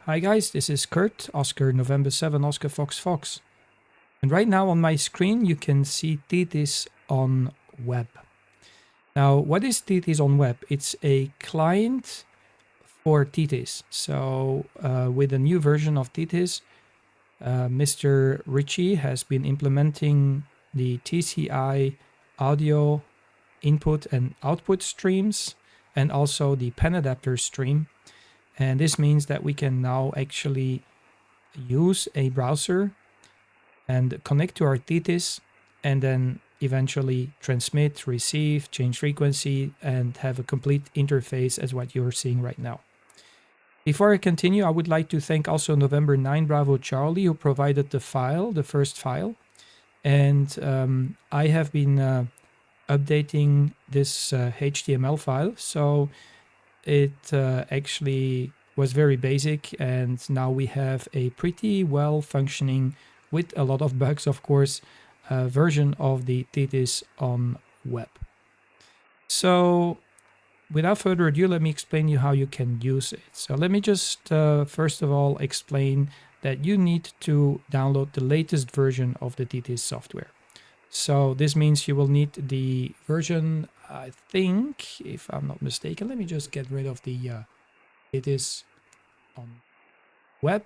Hi guys, this is Kurt, Oscar November 7, Oscar Fox Fox. And right now on my screen you can see Thetis on Web. Now what is Thetis on Web? It's a client for TTIS. So with a new version of TTIS, Mr. Ritchie has been implementing the TCI audio input and output streams and also the pen adapter stream. And this means that we can now actually use a browser and connect to our TTIS and then eventually transmit, receive, change frequency, and have a complete interface as what you're seeing right now. Before I continue, I would like to thank also November 9 Bravo Charlie, who provided the file, the first file. And I have been updating this HTML file. So it actually was very basic, and now we have a pretty well functioning, with a lot of bugs of course, version of the Thetis on Web. So without further ado, let me explain you how you can use it. So let me just first of all explain that you need to download the latest version of the TTIS software. So this means you will need the version, I think, if I'm not mistaken, let me just get rid of the TTIS on Web.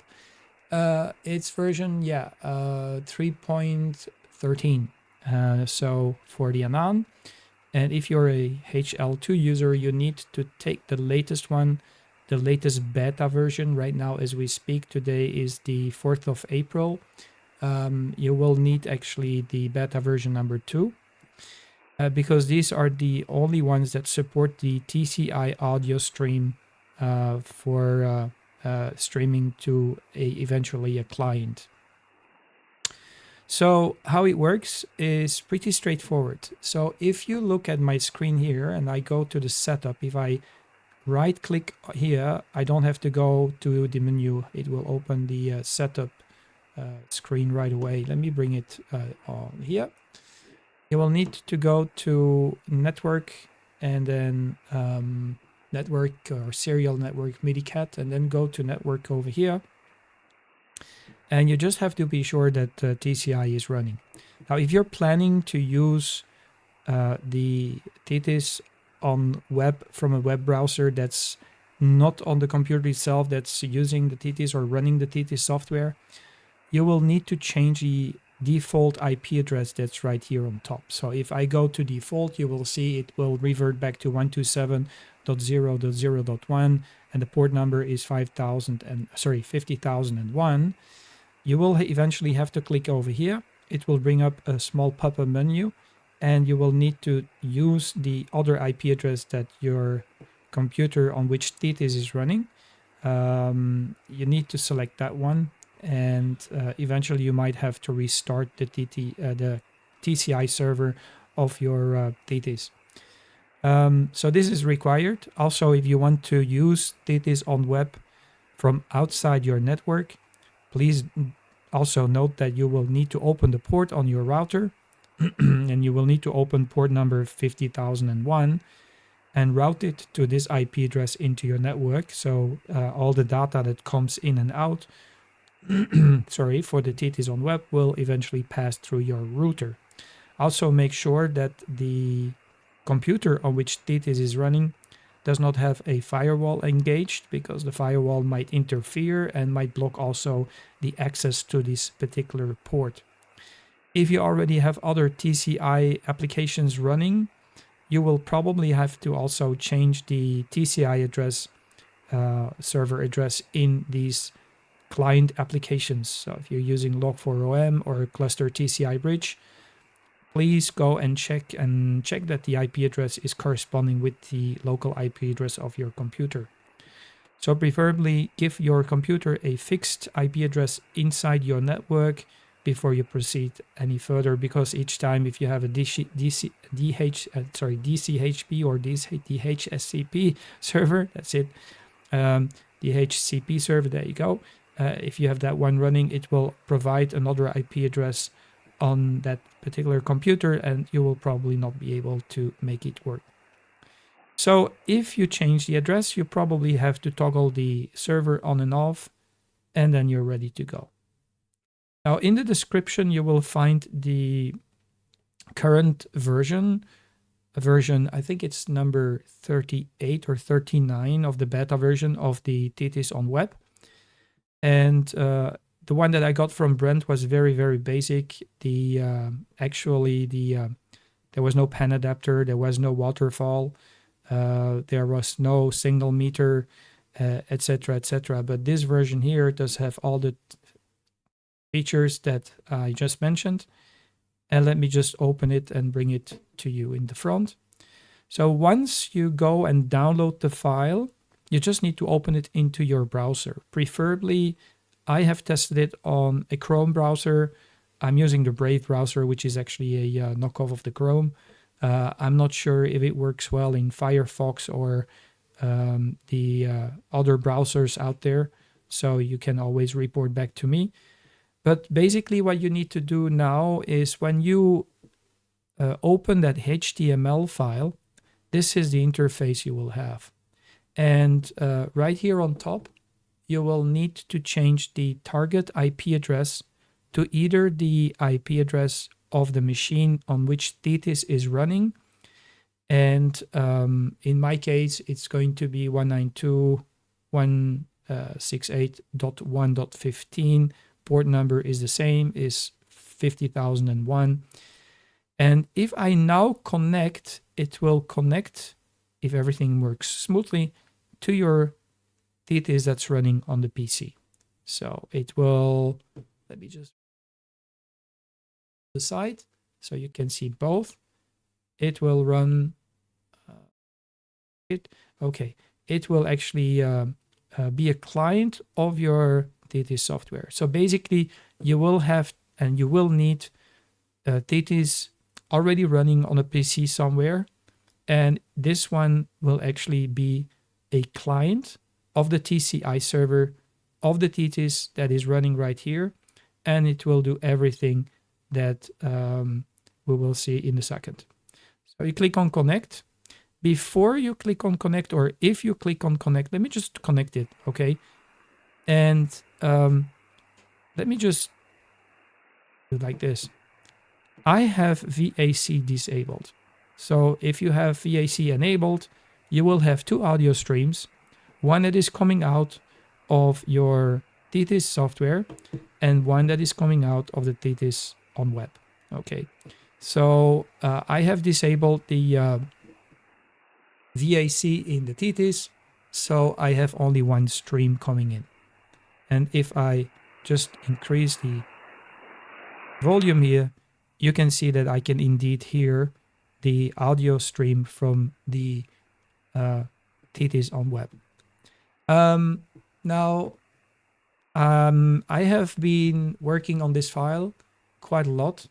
It's version, 3.13. So for the Anan. And if you're a HL2 user, you need to take the latest one, the latest beta version. Right now, as we speak, today is the 4th of April. You will need actually the beta version number 2, because these are the only ones that support the TCI audio stream for streaming to eventually a client. So how it works is pretty straightforward. So if you look at my screen here and I go to the setup, if I right click here, I don't have to go to the menu. It will open the setup screen right away. Let me bring it on here. You will need to go to network and then network or serial network MIDI-cat, and then go to network over here. And you just have to be sure that TCI is running. Now, if you're planning to use the TTIS on Web from a web browser that's not on the computer itself, that's using the TTIS or running the TTIS software, you will need to change the default IP address that's right here on top. So if I go to default, you will see it will revert back to 127.0.0.1, and the port number is 50,001. You will eventually have to click over here. It will bring up a small pop-up menu, and you will need to use the other IP address that your computer on which TTIS is running. You need to select that one, and eventually you might have to restart the TCI server of your TTIS. So this is required. Also, if you want to use TTIS on Web from outside your network, please also note that you will need to open the port on your router and you will need to open port number 50,001 and route it to this IP address into your network. So all the data that comes in and out for the TTIS on Web will eventually pass through your router. Also make sure that the computer on which TTIS is running does not have a firewall engaged, because the firewall might interfere and might block also the access to this particular port. If you already have other TCI applications running, you will probably have to also change the TCI address, server address in these client applications. So if you're using Log4OM or Cluster TCI Bridge, please go and check that the IP address is corresponding with the local IP address of your computer. So preferably give your computer a fixed IP address inside your network before you proceed any further, because each time if you have a DCHP or DHCP server, that's it, DHCP server, there you go. If you have that one running, it will provide another IP address on that particular computer, and you will probably not be able to make it work. So if you change the address, you probably have to toggle the server on and off and then you're ready to go. Now in the description, you will find the current version, I think it's number 38 or 39 of the beta version of the Thetis On Web. And the one that I got from Brent was very, very basic. There was no pen adapter, there was no waterfall, there was no signal meter, etc., etc. But this version here does have all the features that I just mentioned. And let me just open it and bring it to you in the front. So once you go and download the file, you just need to open it into your browser. Preferably, I have tested it on a Chrome browser. I'm using the Brave browser, which is actually a knockoff of the Chrome. I'm not sure if it works well in Firefox or the other browsers out there. So you can always report back to me. But basically what you need to do now is when you open that HTML file, this is the interface you will have. And right here on top, you will need to change the target IP address to either the IP address of the machine on which Thetis is running. And in my case, it's going to be 192.168.1.15. Port number is the same, is 50,001. And if I now connect, it will connect, if everything works smoothly, to your Thetis that's running on the PC. So it will, let me just the side so you can see both. It will run okay. It will actually be a client of your Thetis software. So basically, you will have and you will need Thetis already running on a PC somewhere, and this one will actually be a client of the TCI server of the Thetis that is running right here, and it will do everything that we will see in a second. So you click on connect. Before you click on connect, or if you click on connect, let me just connect it, okay? And let me just do it like this. I have VAC disabled. So if you have VAC enabled, you will have two audio streams, one that is coming out of your Thetis software and one that is coming out of the Thetis on web. Okay, so I have disabled the VAC in the Thetis, so I have only one stream coming in. And if I just increase the volume here, you can see that I can indeed hear the audio stream from the Thetis on web. Now, I have been working on this file quite a lot,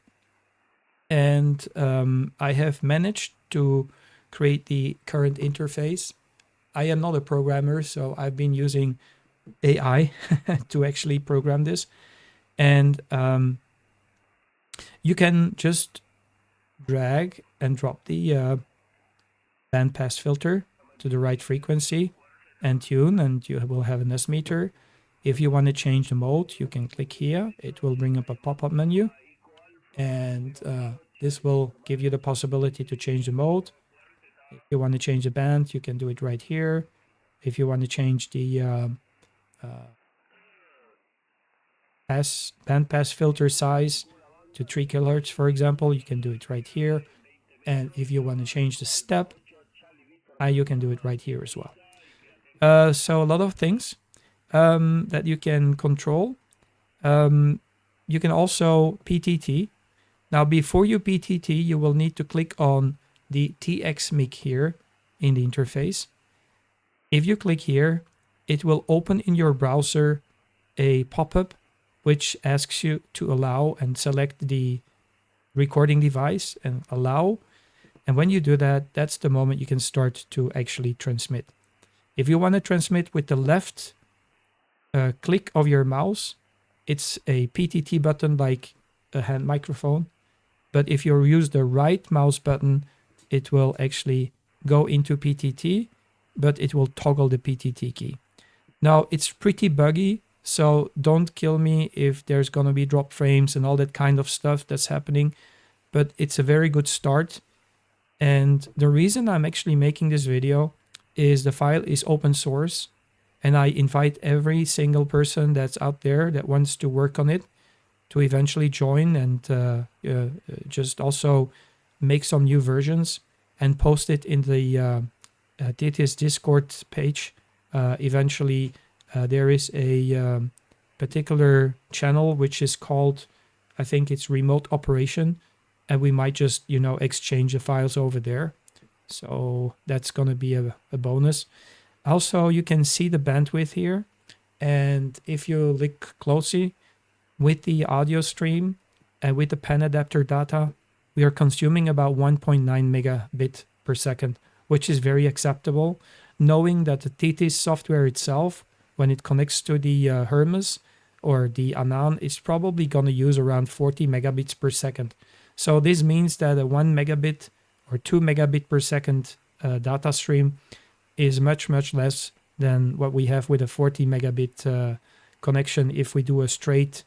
and I have managed to create the current interface. I am not a programmer, so I've been using AI to actually program this. And you can just drag and drop the bandpass filter to the right frequency and tune, and you will have an S meter. If you want to change the mode, you can click here. It will bring up a pop-up menu, and this will give you the possibility to change the mode. If you want to change the band, you can do it right here. If you want to change the bandpass filter size to 3 kHz, for example, you can do it right here. And if you want to change the step, you can do it right here as well. So a lot of things that you can control. You can also PTT. Now, before you PTT, you will need to click on the TX mic here in the interface. If you click here, it will open in your browser a pop-up which asks you to allow and select the recording device and allow. And when you do that, that's the moment you can start to actually transmit. If you want to transmit with the left click of your mouse, it's a PTT button like a hand microphone. But if you use the right mouse button, it will actually go into PTT, but it will toggle the PTT key. Now, it's pretty buggy, So don't kill me if there's going to be drop frames and all that kind of stuff that's happening. But it's a very good start. And the reason I'm actually making this video is the file is open source. And I invite every single person that's out there that wants to work on it to eventually join and just also make some new versions and post it in the TTIS Discord page. Eventually, there is a particular channel which is called, I think it's Remote Operation, and we might just, exchange the files over there. So that's going to be a bonus. Also, you can see the bandwidth here. And if you look closely with the audio stream and with the pen adapter data, we are consuming about 1.9 megabit per second, which is very acceptable, knowing that the TTIS software itself, when it connects to the Hermes or the Anan, is probably going to use around 40 megabits per second. So this means that a 1 megabit or 2 megabit per second data stream is much, much less than what we have with a 40 megabit connection if we do a straight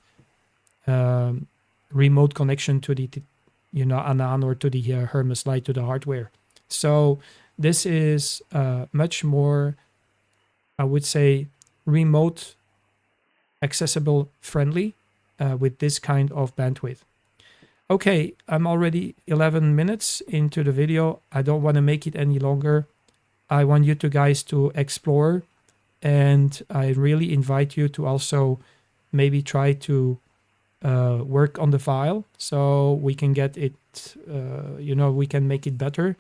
remote connection to the Anan or to the Hermes Lite, to the hardware. So this is much more, I would say, remote accessible friendly with this kind of bandwidth. Okay, I'm already 11 minutes into the video. I don't want to make it any longer. I want you guys to explore, and I really invite you to also maybe try to work on the file so we can get it, we can make it better.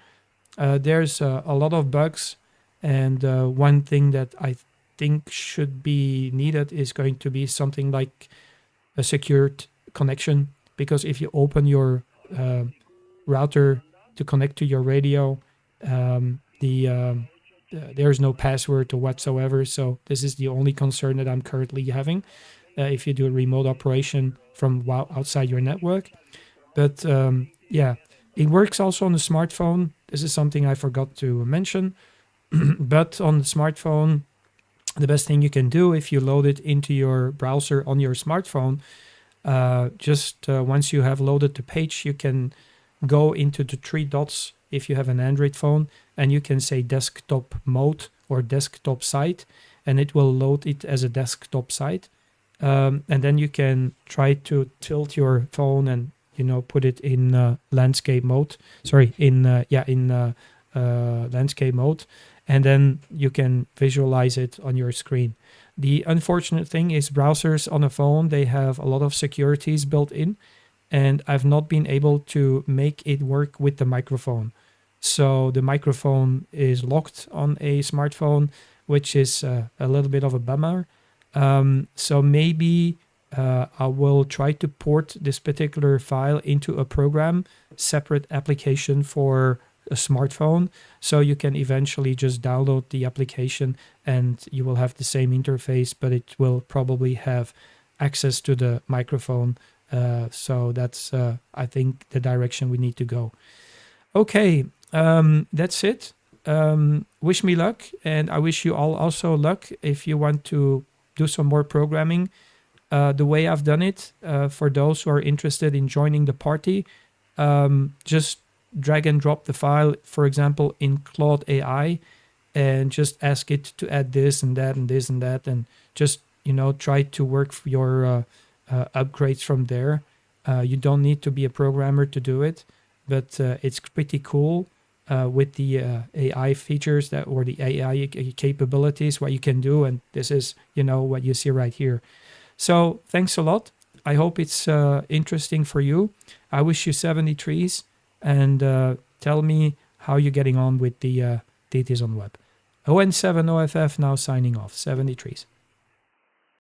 There's a lot of bugs, and one thing that I think should be needed is going to be something like a secured connection, because if you open your router to connect to your radio, there's no password or whatsoever. So this is the only concern that I'm currently having if you do a remote operation from outside your network. But yeah, it works also on the smartphone. This is something I forgot to mention. But on the smartphone, the best thing you can do if you load it into your browser on your smartphone, once you have loaded the page, you can go into the three dots if you have an Android phone, and you can say desktop mode or desktop site, and it will load it as a desktop site. And then you can try to tilt your phone and put it in landscape mode. Landscape mode, and then you can visualize it on your screen. The unfortunate thing is browsers on a phone, they have a lot of securities built in, and I've not been able to make it work with the microphone. So the microphone is locked on a smartphone, which is a little bit of a bummer. So maybe I will try to port this particular file into a program, separate application for a smartphone, so you can eventually just download the application and you will have the same interface, but it will probably have access to the microphone. So that's, I think, the direction we need to go. Okay, that's it. Wish me luck, and I wish you all also luck if you want to do some more programming. The way I've done it, for those who are interested in joining the party, just drag and drop the file, for example, in Claude AI, and just ask it to add this and that and this and that, and just, try to work for your upgrades from there. You don't need to be a programmer to do it, but it's pretty cool with the AI features or the AI capabilities, what you can do, and this is, what you see right here. So thanks a lot. I hope it's interesting for you. I wish you 70 trees, and tell me how you're getting on with the Thetis On Web. ON7 OFF now signing off. 70 trees.